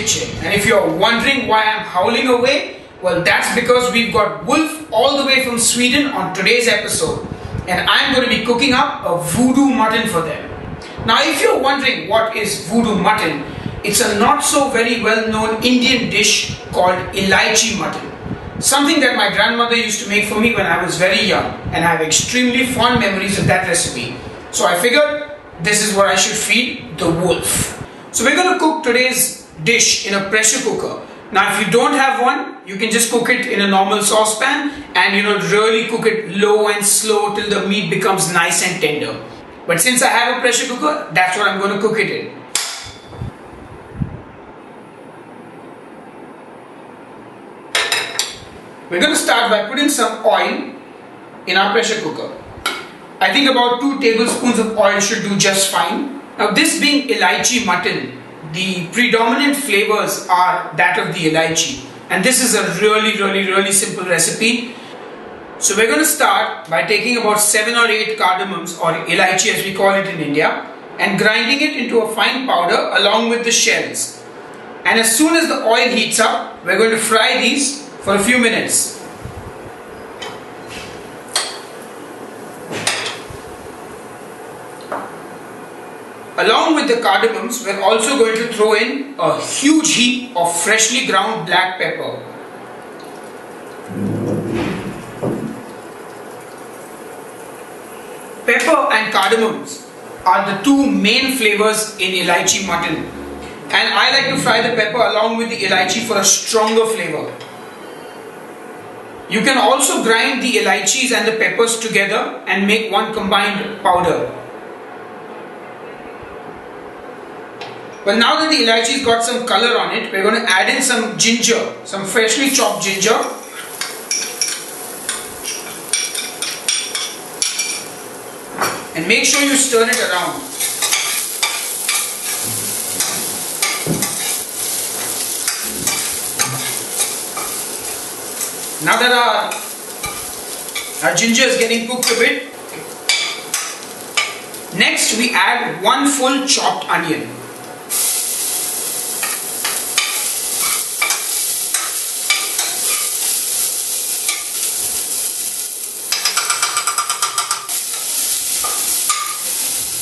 kitchen, and if you're wondering why I'm howling away, well, that's because we've got Wolf all the way from Sweden on today's episode, and I'm going to be cooking up a Voodoo Mutton for them. Now, if you're wondering what is Voodoo Mutton, it's a not so very well known Indian dish called Elaichi Mutton. Something that my grandmother used to make for me when I was very young, and I have extremely fond memories of that recipe. So I figured this is what I should feed the wolf. So we're going to cook today's dish in a pressure cooker. Now if you don't have one, you can just cook it in a normal saucepan and really cook it low and slow till the meat becomes nice and tender. But since I have a pressure cooker, that's what I'm going to cook it in. We're going to start by putting some oil in our pressure cooker. I think about 2 tablespoons of oil should do just fine. Now this being Elaichi Mutton, the predominant flavors are that of the Elaichi, and this is a really simple recipe. So we're going to start by taking about 7 or 8 cardamoms, or Elaichi as we call it in India, and grinding it into a fine powder along with the shells. And as soon as the oil heats up, we're going to fry these for a few minutes. Along with the cardamoms, we're also going to throw in a huge heap of freshly ground black pepper. Pepper and cardamoms are the 2 main flavors in Elaichi Mutton, and I like to fry the pepper along with the Elaichi for a stronger flavor. You can also grind the Elaichis and the peppers together and make one combined powder. Well, now that the Elaichi's got some color on it, we're going to add in some ginger, some freshly chopped ginger. And make sure you stir it around. Now that our ginger is getting cooked a bit, next we add 1 full chopped onion.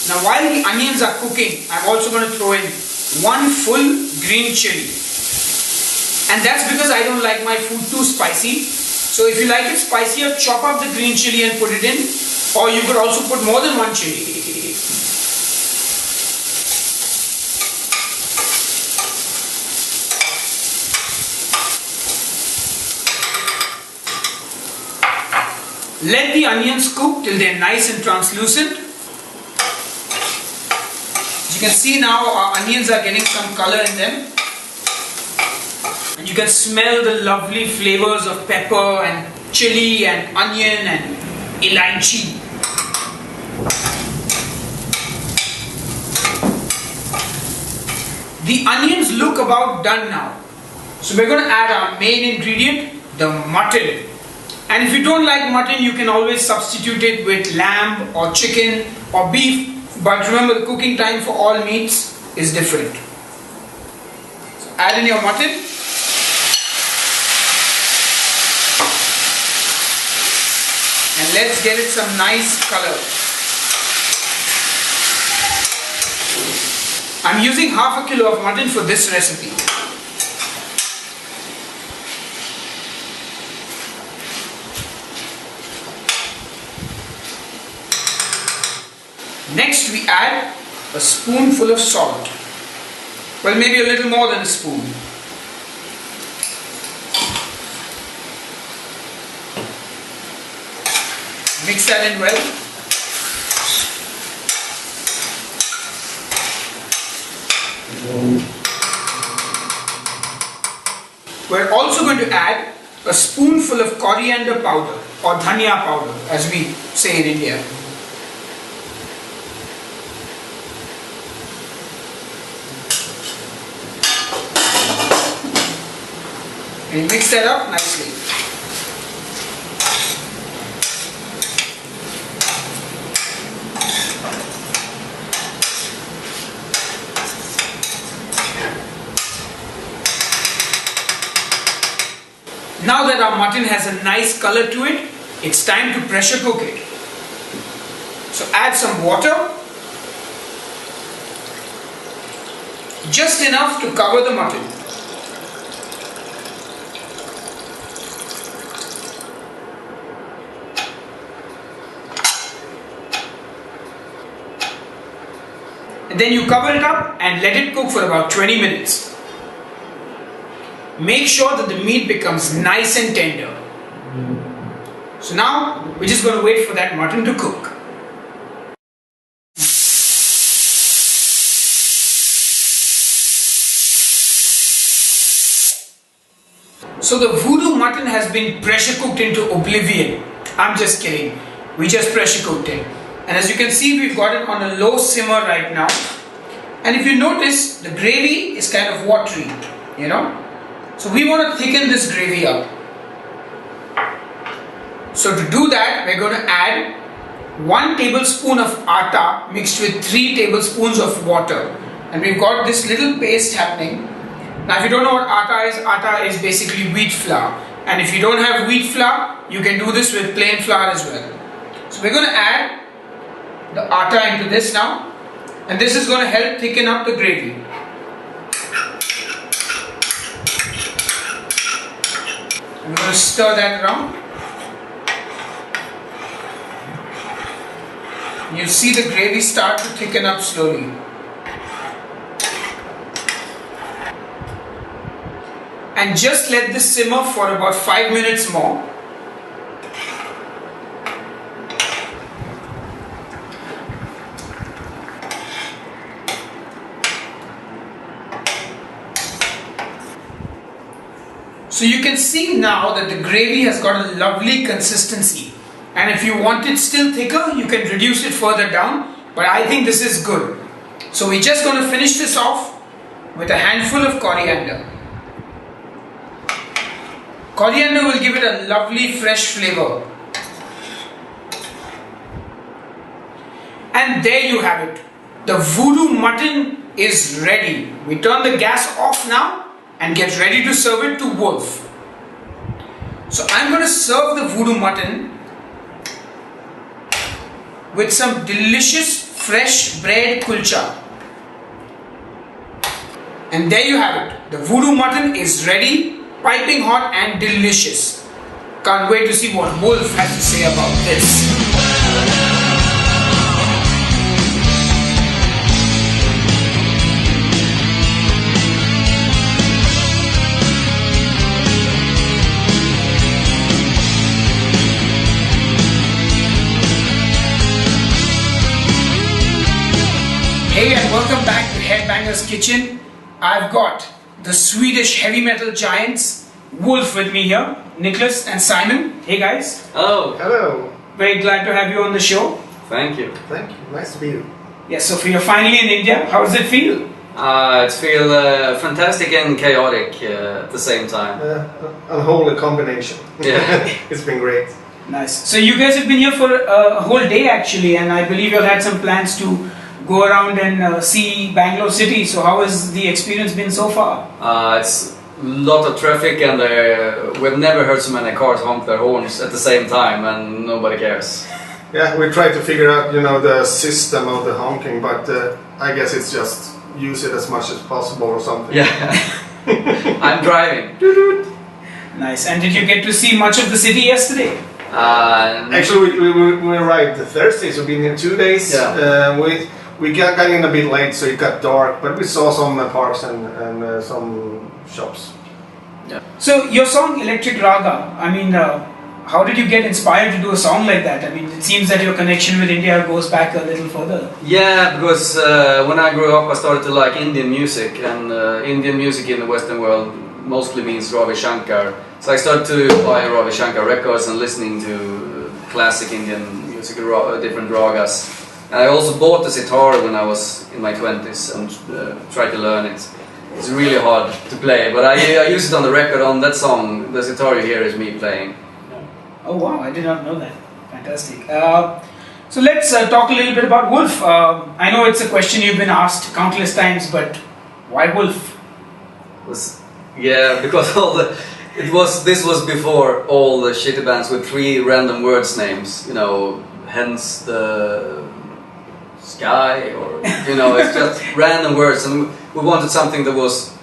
Now while the onions are cooking, I'm also going to throw in 1 full green chili. And that's because I don't like my food too spicy. So if you like it spicier, chop up the green chili and put it in. Or you could also put more than 1 chili. Let the onions cook till they're nice and translucent. You can see now our onions are getting some color in them, and you can smell the lovely flavors of pepper and chili and onion and Elaichi. The onions look about done now, so we're going to add our main ingredient, the mutton. And if you don't like mutton, you can always substitute it with lamb or chicken or beef. But remember, the cooking time for all meats is different. So add in your mutton. And let's get it some nice color. I'm using half a kilo of mutton for this recipe. Next we add a spoonful of salt. Well, maybe a little more than a spoon. Mix that in well. We're also going to add a spoonful of coriander powder, or dhania powder as we say in India. And mix that up nicely. Now that our mutton has a nice color to it, it's time to pressure cook it. So add some water, just enough to cover the mutton. And then you cover it up and let it cook for about 20 minutes. Make sure that the meat becomes nice and tender. So now we're just going to wait for that mutton to cook. So the Voodoo Mutton has been pressure cooked into oblivion. I'm just kidding. We just pressure cooked it. And as you can see, we've got it on a low simmer right now. And if you notice, the gravy is kind of watery, you know. So we want to thicken this gravy up. So to do that, we're going to add 1 tablespoon of atta mixed with 3 tablespoons of water. And we've got this little paste happening. Now if you don't know what atta is basically wheat flour. And if you don't have wheat flour, you can do this with plain flour as well. So we're going to add the atta into this now. And this is going to help thicken up the gravy. I'm going to stir that around. You see the gravy start to thicken up slowly. And just let this simmer for about 5 minutes more. So you can see now that the gravy has got a lovely consistency. And if you want it still thicker, you can reduce it further down. But I think this is good. So we're just going to finish this off with a handful of coriander. Coriander will give it a lovely fresh flavor. And there you have it. The Voodoo Mutton is ready. We turn the gas off now and get ready to serve it to Wolf. So I'm going to serve the Voodoo Mutton with some delicious fresh bread kulcha. And there you have it. The Voodoo Mutton is ready, piping hot and delicious. Can't wait to see what Wolf has to say about this. Hey and welcome back to Headbanger's Kitchen. I've got the Swedish heavy metal giants, Wolf, with me here, Niklas and Simon. Hey guys. Hello. Hello. Very glad to have you on the show. Thank you. Thank you. Nice to be here. Yeah, so you're finally in India. How does it feel? It feels fantastic and chaotic at the same time. Unholy combination. Yeah. It's been great. Nice. So you guys have been here for a whole day actually, and I believe you've had some plans to go around and see Bangalore city. So how has the experience been so far? It's a lot of traffic and we've never heard so many cars honk their horns at the same time and nobody cares. Yeah, we try to figure out, the system of the honking, but I guess it's just use it as much as possible or something. Yeah. I'm driving. Nice. And did you get to see much of the city yesterday? Actually, we arrived Thursday, so we've been here 2 days. Yeah. We got in a bit late, so it got dark, but we saw some parks and some shops. Yeah. So your song Electric Raga, I mean, how did you get inspired to do a song like that? I mean, it seems that your connection with India goes back a little further. Yeah, because when I grew up I started to like Indian music, and Indian music in the Western world mostly means Ravi Shankar. So I started to buy Ravi Shankar records and listening to classic Indian music, different ragas. And I also bought the sitar when I was in my 20s and tried to learn it. It's really hard to play, but I use it on the record. On that song, the sitar you hear is me playing. Oh wow, I did not know that. Fantastic. So let's talk a little bit about Wolf. I know it's a question you've been asked countless times, but why Wolf? Yeah, because all the This was before all the shitty bands with 3 random words names, you know, hence the sky, or you know, it's just random words, and we wanted something that was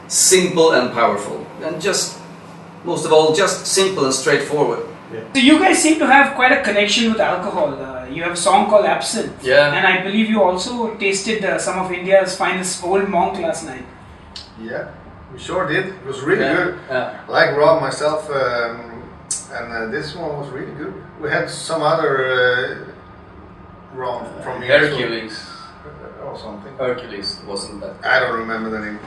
simple and powerful, and just most of all, just simple and straightforward. Yeah. So you guys seem to have quite a connection with alcohol. You have a song called Absinthe, yeah, and I believe you also tasted some of India's finest old monk last night. Yeah, we sure did. It was really good. Yeah. I like Rob myself, and this one was really good. We had some other rum from here. Hercules. Or something. Hercules wasn't that. I don't remember the name.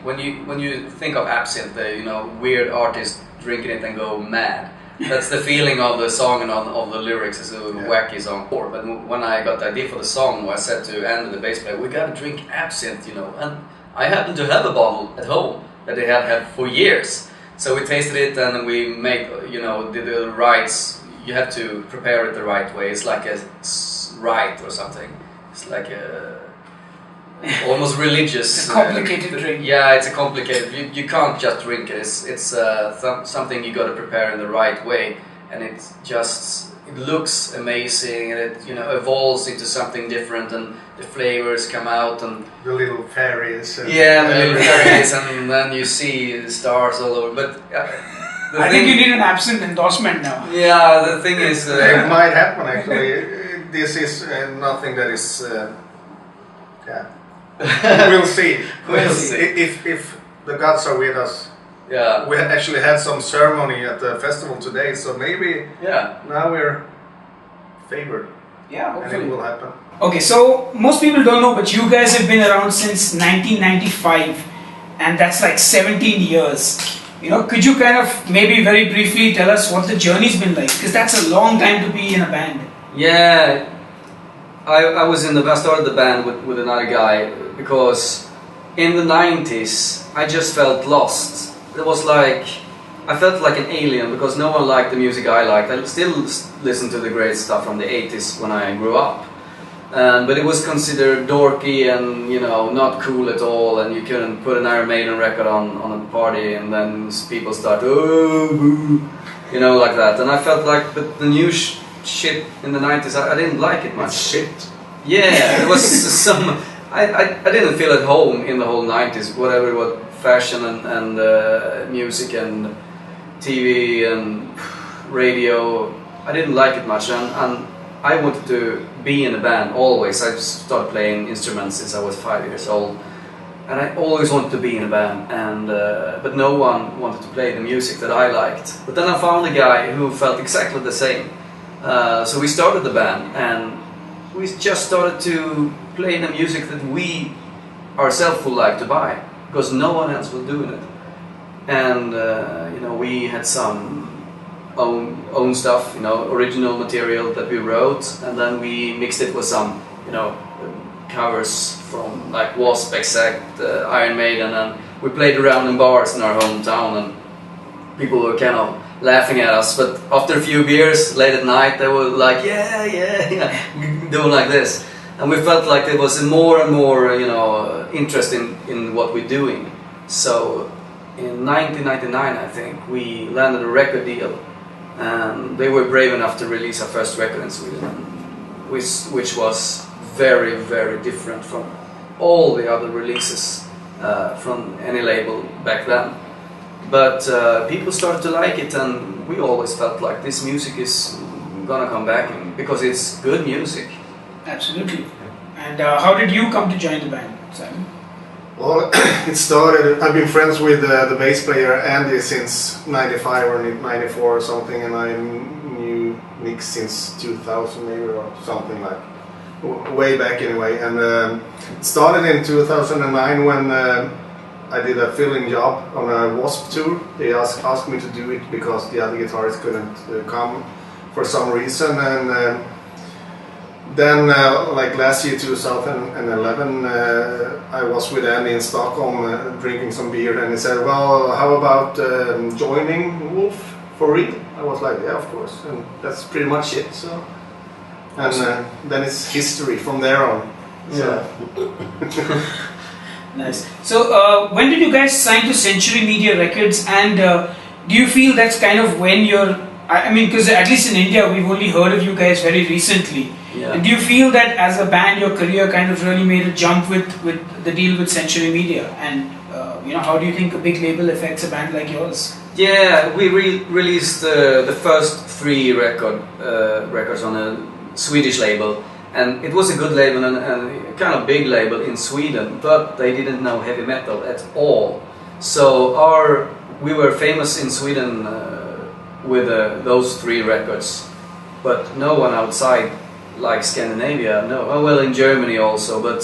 When you think of absinthe, you know, weird artists drinking it and go mad. That's the feeling of the song and of the lyrics. It's a wacky song. But when I got the idea for the song, I said to Andy, the bass player, we gotta drink absinthe, you know. And I happen to have a bottle at home that they have had for years. So we tasted it and we made, you know, the rites. You have to prepare it the right way. It's like a rite or something. It's like a almost religious. It's a complicated drink. Yeah, it's a complicated. You can't just drink it. It's something you got to prepare in the right way, and it looks amazing, and it, you know, evolves into something different, and the flavors come out, and the little fairies. The little fairies, and then you see the stars all over. But I think you need an absinthe endorsement now. Yeah, the thing is, it might happen actually. This is nothing that is. We'll see. We'll see. If the gods are with us. Yeah. We actually had some ceremony at the festival today, so maybe now we're favored. Yeah, hopefully. And it will happen. Okay, so most people don't know, but you guys have been around since 1995, and that's like 17 years. You know, could you kind of maybe very briefly tell us what the journey's been like? Because that's a long time to be in a band. Yeah, I started the band with another guy because in the 90s I just felt lost. It was like, I felt like an alien because no one liked the music I liked. I still listen to the great stuff from the 80s when I grew up. But it was considered dorky and, you know, not cool at all, and you couldn't put an Iron Maiden record on a party and then people start, oh, boo, you know, like that. And I felt like the new shit in the 90s, I didn't like it much. Shit. Yeah, it was some, I didn't feel at home in the whole 90s, whatever it was, fashion and music and TV and radio. I didn't like it much, and I wanted to be in a band always. I started playing instruments since I was 5 years old, and I always wanted to be in a band, and but no one wanted to play the music that I liked. But then I found a guy who felt exactly the same. So we started the band, and we just started to play the music that we ourselves would like to buy, because no one else was doing it. And you know, we had some own stuff, you know, original material that we wrote, and then we mixed it with some, you know, covers from like Wasp, Exact, Iron Maiden, and we played around in bars in our hometown, and people were kind of laughing at us. But after a few beers, late at night, they were like, yeah, doing like this, and we felt like there was more and more, you know, interest in what we're doing. So in 1999, I think, we landed a record deal, and they were brave enough to release our first record in Sweden, which was very, very different from all the other releases from any label back then. But people started to like it, and we always felt like this music is gonna come back because it's good music. Absolutely. And how did you come to join the band, Simon? Well, it started, I've been friends with the bass player Andy since 95 or 94 or something, and I knew Nick since 2000 maybe or something, like way back anyway. And it started in 2009 when I did a fill-in job on a Wasp tour. They asked me to do it because the other guitarist couldn't come for some reason, and then like last year 2011 I was with Andy in Stockholm drinking some beer, and he said, well, how about joining Wolf for real? I was like, yeah, of course, and that's pretty much it. So, and then it's history from there on. So. Nice. So when did you guys sign to Century Media Records, and do you feel that's kind of when you're, I mean, because at least in India we've only heard of you guys very recently. Yeah. Do you feel that as a band your career kind of really made a jump with the deal with Century Media? And how do you think a big label affects a band like yours? Yeah, we released the first 3 records on a Swedish label, and it was a good label and a kind of big label in Sweden, but they didn't know heavy metal at all. So we were famous in Sweden with those 3 records, but no one outside, like Scandinavia, no. Oh, well, in Germany also, but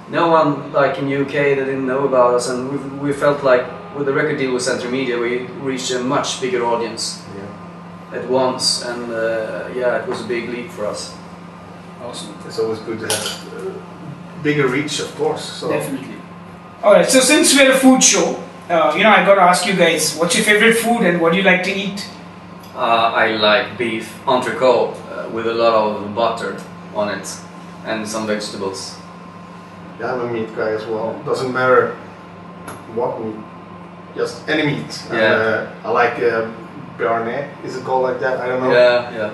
no one like in UK that didn't know about us, and we felt like with the record deal with Century Media we reached a much bigger audience at once, and it was a big leap for us. Awesome. It's always good to have bigger reach, of course. So. Definitely. Alright, so since we're a food show, I got to ask you guys, what's your favorite food and what do you like to eat? I like beef entrecote with a lot of butter on it and some vegetables. Yeah, I'm a meat guy as well. Doesn't matter what meat, just any meat. Yeah. I like béarnaise. Is it called like that? I don't know. Yeah.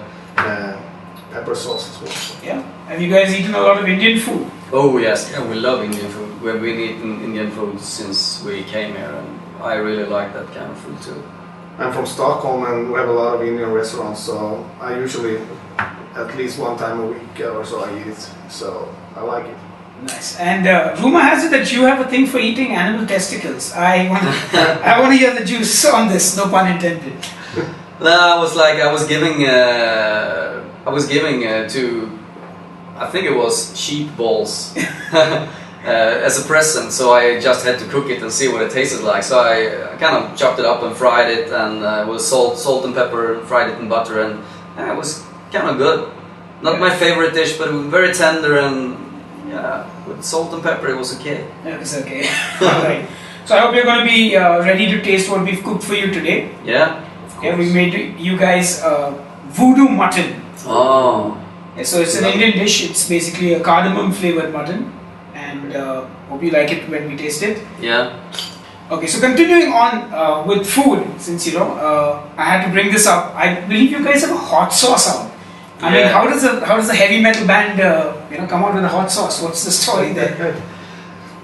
Pepper sauce as well. Yeah. Have you guys eaten a lot of Indian food? Oh yes, we love Indian food. We've been eating Indian food since we came here, and I really like that kind of food too. I'm from Stockholm and we have a lot of Indian restaurants, so I usually, at least one time a week or so I eat it, so I like it. Nice. And rumor has it that you have a thing for eating animal testicles. I want to hear the juice on this, no pun intended. No, I was giving to, I think it was sheep balls as a present, so I just had to cook it and see what it tasted like. So I kind of chopped it up and fried it, and with salt and pepper, and fried it in butter, and it was kind of good. Not my favorite dish, but it was very tender, and with salt and pepper it was okay. Yeah, it's okay. Alright. So I hope you're going to be ready to taste what we've cooked for you today. Yeah, of course. Yeah, we made you guys Voodoo Mutton. Oh. Yeah, so it's an Indian dish. It's basically a cardamom flavored mutton, and hope you like it when we taste it. Yeah. Okay, so continuing on with food, since I had to bring this up. I believe you guys have a hot sauce out. I mean, how does a heavy metal band come out with a hot sauce? What's the story there?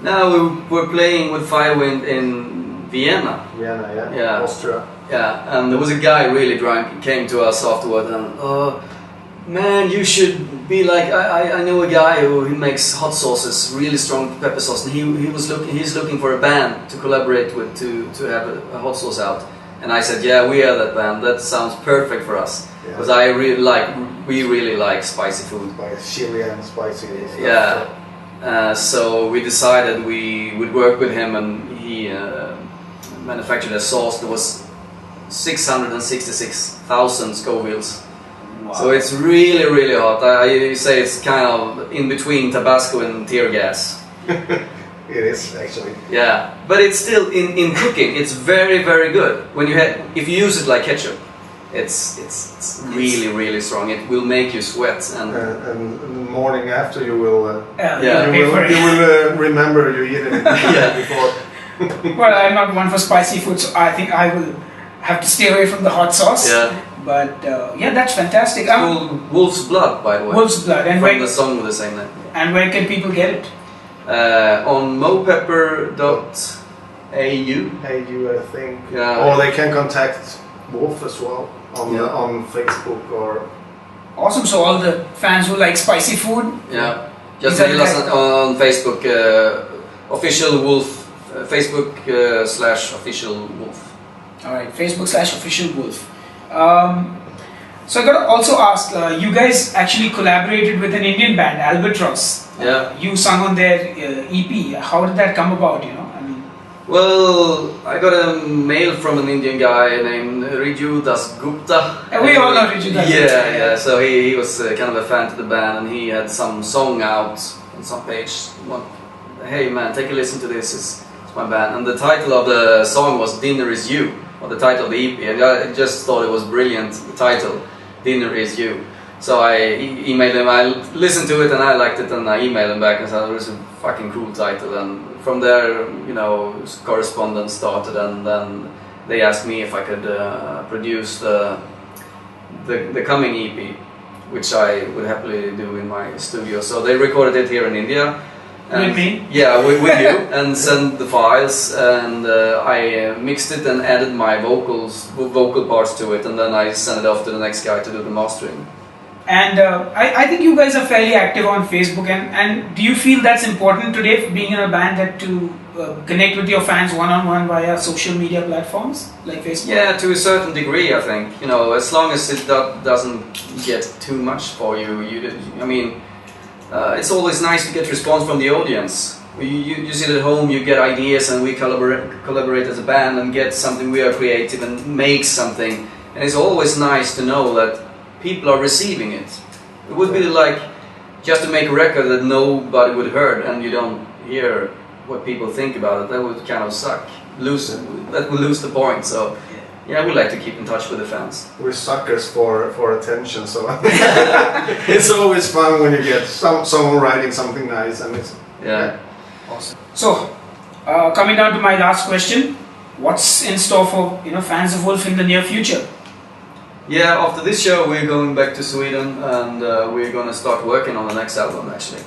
Now we were playing with Firewind in Vienna. Vienna, Yeah. Austria. Yeah, and there was a guy really drunk. He came to us afterward and, man, you should be like, I know a guy who makes hot sauces, really strong pepper sauce, and he's looking for a band to collaborate with to have a hot sauce out. And I said, yeah, we are that band. That sounds perfect for us, because we really like spicy food. Chili and spicy stuff. Yeah. So we decided we would work with him, and he manufactured a sauce that was 666,000 Scovilles. Wow. So it's really, really hot. I say it's kind of in between Tabasco and tear gas. It is actually. Yeah, but it's still in cooking. It's very, very good. If you use it like ketchup, it's really, really strong. It will make you sweat, and the morning after you will remember you eat it before. Well, I'm not one for spicy food, so I think I will have to stay away from the hot sauce. Yeah. But that's fantastic. It's called Wolf's Blood, by the way. Wolf's Blood, and from the song with the same name. And where can people get it? On mopepper.au. I think. Yeah. Or they can contact Wolf as well on Facebook or. Awesome. So all the fans who like spicy food. Yeah. Just mail us on Facebook. Official Wolf. Facebook /official Wolf. All right. Facebook /official Wolf. So I got to also ask, you guys actually collaborated with an Indian band, Albatross. Yeah. You sung on their EP. How did that come about? Well, I got a mail from an Indian guy named Riju Dasgupta. And we all know Riju Dasgupta. Yeah. So he was kind of a fan to the band, and he had some song out on some page. Hey man, take a listen to this. It's my band, and the title of the song was "Dinner Is You," or the title of the EP, and I just thought it was brilliant. The title, "Dinner Is You." So I emailed him. I listened to it and I liked it, and I emailed him back and said it was a fucking cool title. And from there, correspondence started, and then they asked me if I could produce the coming EP, which I would happily do in my studio. So they recorded it here in India. With me? Yeah, with you, and sent the files, and I mixed it and added my vocal parts to it, and then I sent it off to the next guy to do the mastering. And I think you guys are fairly active on Facebook, and do you feel that's important today, being in a band, that to connect with your fans one-on-one via social media platforms like Facebook? Yeah, to a certain degree, I think. You know, as long as it doesn't get too much for you, I mean, it's always nice to get response from the audience. You sit at home, you get ideas, and we collaborate as a band and get something. We are creative and make something, and it's always nice to know that people are receiving it. It would be like just to make a record that nobody would heard, and you don't hear what people think about it. That would kind of suck. That would lose the point. So yeah, we like to keep in touch with the fans. We're suckers for attention, so it's always fun when you get someone writing something nice, and it's awesome. So coming down to my last question, what's in store for fans of Wolf in the near future? Yeah, after this show we're going back to Sweden, and we're gonna start working on the next album actually.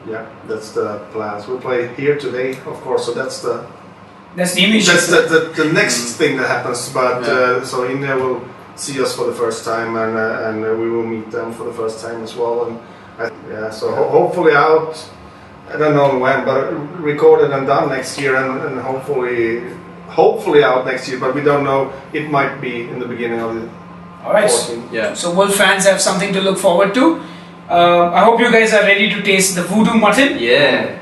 Yeah, that's the plans. We play here today, of course, so that's the image. That's the next thing that happens. But so India will see us for the first time, and we will meet them for the first time as well. And so hopefully out. I don't know when, but recorded and done next year, and hopefully out next year. But we don't know. It might be in the beginning of the. All right. So Wolf fans have something to look forward to. I hope you guys are ready to taste the Voodoo Mutton. Yeah.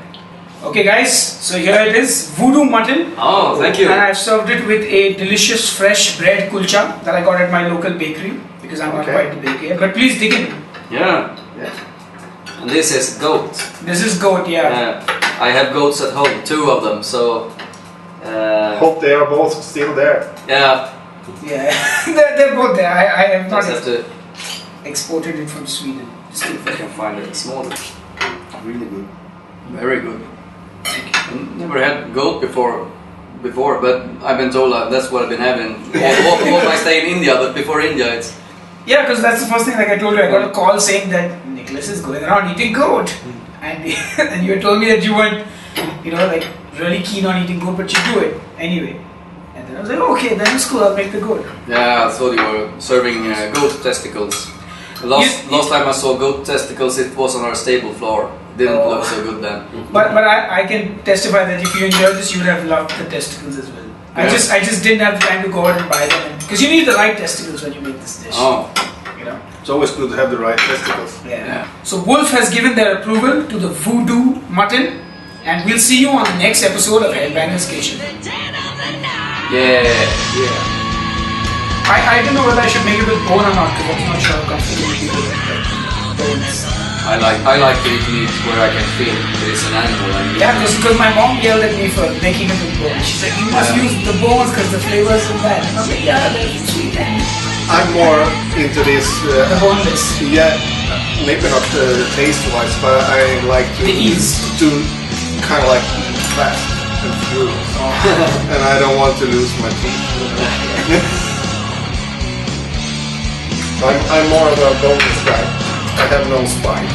Okay guys, so here it is, Voodoo Mutton. Oh, thank you. And I've served it with a delicious fresh bread kulcha that I got at my local bakery, because I'm not quite the baker. But please dig in. Yeah. And this is goat. This is goat, yeah. I have goats at home, 2 of them, so... hope they are both still there. Yeah. Yeah, they're both there. I have not exported it from Sweden. Just see if I can find it smaller. Really good. Very good. Never had goat before, but I've been told that's what I've been having all my stay in India, but before India it's... Yeah, because that's the first thing, like I told you, I got a call saying that Niklas is going around eating goat. And you told me that you weren't, like really keen on eating goat, but you do it anyway. And then I was like, okay, then it's cool, I'll make the goat. Yeah, I thought you were serving goat testicles. Last time I saw goat testicles, it was on our stable floor. Didn't look so good then. But I can testify that if you enjoyed this, you would have loved the testicles as well. Yeah. I just didn't have the time to go out and buy them, because you need the right testicles when you make this dish. Oh. It's always good to have the right testicles. Yeah. So Wolf has given their approval to the Voodoo Mutton, and we'll see you on the next episode of Headbanger's Kitchen. Yeah. I don't know whether I should make it with bone or not, because I'm not sure how comfortable it will be with bones. I like to eat meat where I can feel it is an animal. Yeah, because my mom yelled at me for making it with bones. She said, you must use the bones because the flavor is so bad. And I was like, yeah, they're sweet. I'm more into this... the boneless. Yeah, maybe not taste-wise, but I like to... The ease. To kind of like eat fast and furious. And I don't want to lose my teeth. So I'm more of a boneless guy. I have no spine.